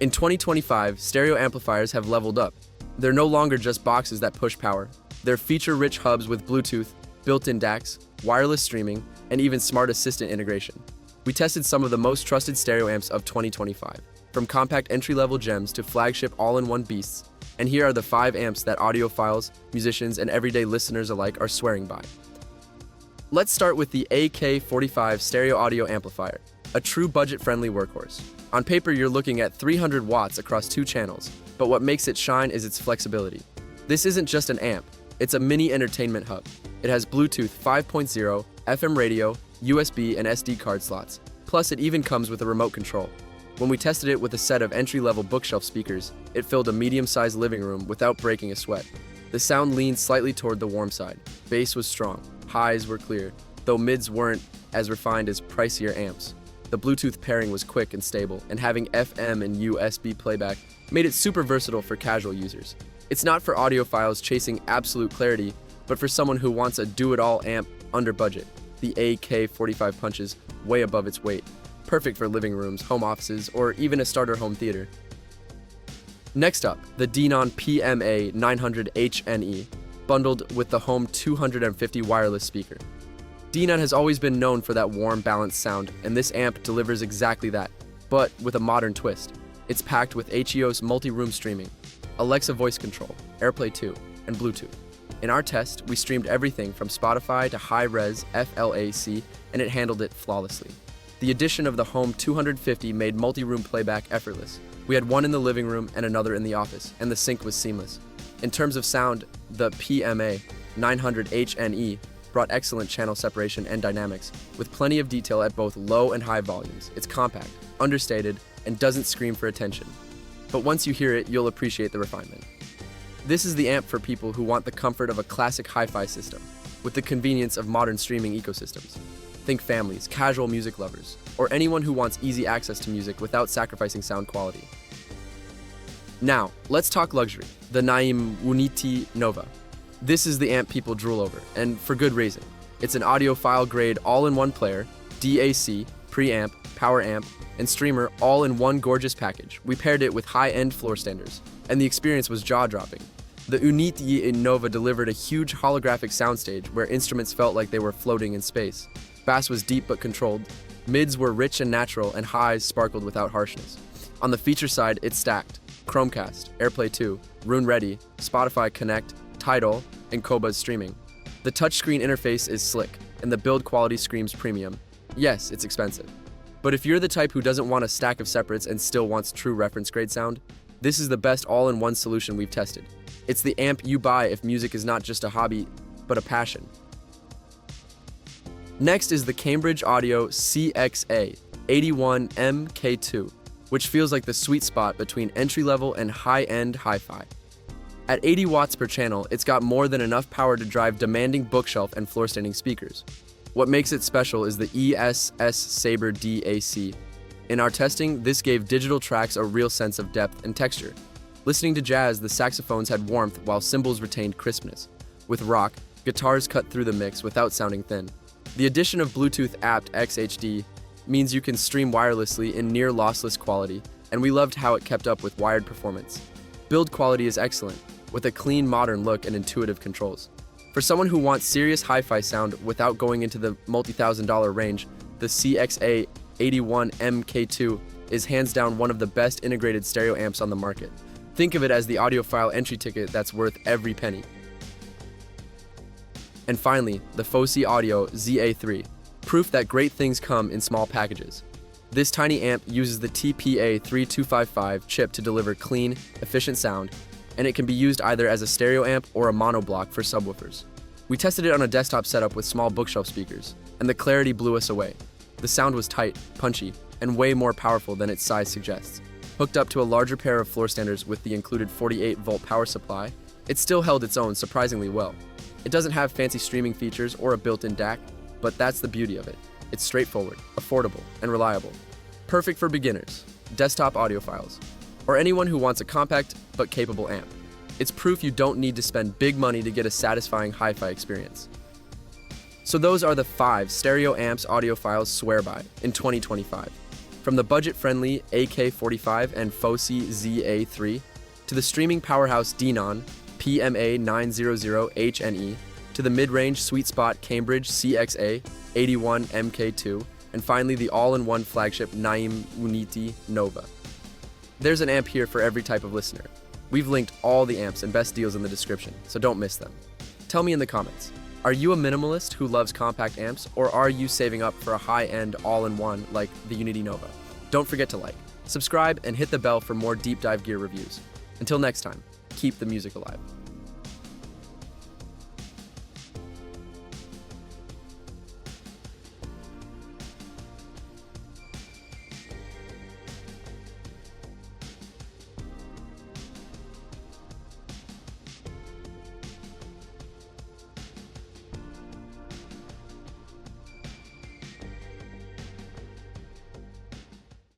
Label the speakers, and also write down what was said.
Speaker 1: In 2025, stereo amplifiers have leveled up. They're no longer just boxes that push power. They're feature-rich hubs with Bluetooth, built-in DACs, wireless streaming, and even smart assistant integration. We tested some of the most trusted stereo amps of 2025, from compact entry-level gems to flagship all-in-one beasts, and here are the 5 amps that audiophiles, musicians, and everyday listeners alike are swearing by. Let's start with the AK45 stereo audio amplifier, a true budget-friendly workhorse. On paper, you're looking at 300 watts across 2 channels, but what makes it shine is its flexibility. This isn't just an amp, it's a mini entertainment hub. It has Bluetooth 5.0, FM radio, USB and SD card slots, plus it even comes with a remote control. When we tested it with a set of entry-level bookshelf speakers, it filled a medium-sized living room without breaking a sweat. The sound leaned slightly toward the warm side. Bass was strong, highs were clear, though mids weren't as refined as pricier amps. The Bluetooth pairing was quick and stable, and having FM and USB playback made it super versatile for casual users. It's not for audiophiles chasing absolute clarity, but for someone who wants a do-it-all amp under budget. The AK45 punches way above its weight, perfect for living rooms, home offices, or even a starter home theater. Next up, the Denon PMA-900HNE, bundled with the Home 250 wireless speaker. Denon has always been known for that warm, balanced sound, and this amp delivers exactly that, but with a modern twist. It's packed with HEO's multi-room streaming, Alexa voice control, AirPlay 2, and Bluetooth. In our test, we streamed everything from Spotify to high-res FLAC, and it handled it flawlessly. The addition of the Home 250 made multi-room playback effortless. We had one in the living room and another in the office, and the sync was seamless. In terms of sound, the PMA-900HNE brought excellent channel separation and dynamics, with plenty of detail at both low and high volumes. It's compact, understated, and doesn't scream for attention. But once you hear it, you'll appreciate the refinement. This is the amp for people who want the comfort of a classic hi-fi system, with the convenience of modern streaming ecosystems. Think families, casual music lovers, or anyone who wants easy access to music without sacrificing sound quality. Now, let's talk luxury, the Naim Uniti Nova. This is the amp people drool over, and for good reason. It's an audiophile grade all-in-one player, DAC, preamp, power amp, and streamer all in one gorgeous package. We paired it with high-end floor standers, and the experience was jaw-dropping. The Uniti Nova delivered a huge holographic soundstage where instruments felt like they were floating in space. Bass was deep but controlled, mids were rich and natural, and highs sparkled without harshness. On the feature side, it's stacked. Chromecast, AirPlay 2, Roon Ready, Spotify Connect, Tidal, and Qobuz streaming. The touchscreen interface is slick, and the build quality screams premium. Yes, it's expensive. But if you're the type who doesn't want a stack of separates and still wants true reference grade sound, this is the best all-in-one solution we've tested. It's the amp you buy if music is not just a hobby, but a passion. Next is the Cambridge Audio ZA3 MkII, which feels like the sweet spot between entry-level and high-end hi-fi. At 80 watts per channel, it's got more than enough power to drive demanding bookshelf and floor-standing speakers. What makes it special is the ESS Sabre DAC. In our testing, this gave digital tracks a real sense of depth and texture. Listening to jazz, the saxophones had warmth while cymbals retained crispness. With rock, guitars cut through the mix without sounding thin. The addition of Bluetooth apt XHD means you can stream wirelessly in near lossless quality, and we loved how it kept up with wired performance. Build quality is excellent, with a clean, modern look and intuitive controls. For someone who wants serious hi-fi sound without going into the multi-thousand-dollar range, the ZA3 MkII is hands down one of the best integrated stereo amps on the market. Think of it as the audiophile entry ticket that's worth every penny. And finally, the Fosi Audio ZA3, proof that great things come in small packages. This tiny amp uses the TPA3255 chip to deliver clean, efficient sound, and it can be used either as a stereo amp or a monoblock for subwoofers. We tested it on a desktop setup with small bookshelf speakers, and the clarity blew us away. The sound was tight, punchy, and way more powerful than its size suggests. Hooked up to a larger pair of floor standers with the included 48-volt power supply, it still held its own surprisingly well. It doesn't have fancy streaming features or a built-in DAC, but that's the beauty of it. It's straightforward, affordable, and reliable. Perfect for beginners, desktop audiophiles, or anyone who wants a compact but capable amp. It's proof you don't need to spend big money to get a satisfying hi-fi experience. So those are the 5 stereo amps audiophiles swear by in 2025.
Speaker 2: From the budget-friendly AK-45 and Fosi ZA3, to the streaming powerhouse Denon PMA-900HNE, to the mid-range sweet spot Cambridge CXA81 MkII, and finally the all-in-one flagship Naim Uniti Nova. There's an amp here for every type of listener. We've linked all the amps and best deals in the description, so don't miss them. Tell me in the comments, are you a minimalist who loves compact amps, or are you saving up for a high-end all-in-one like the Uniti Nova? Don't forget to like, subscribe, and hit the bell for more deep dive gear reviews. Until next time, keep the music alive.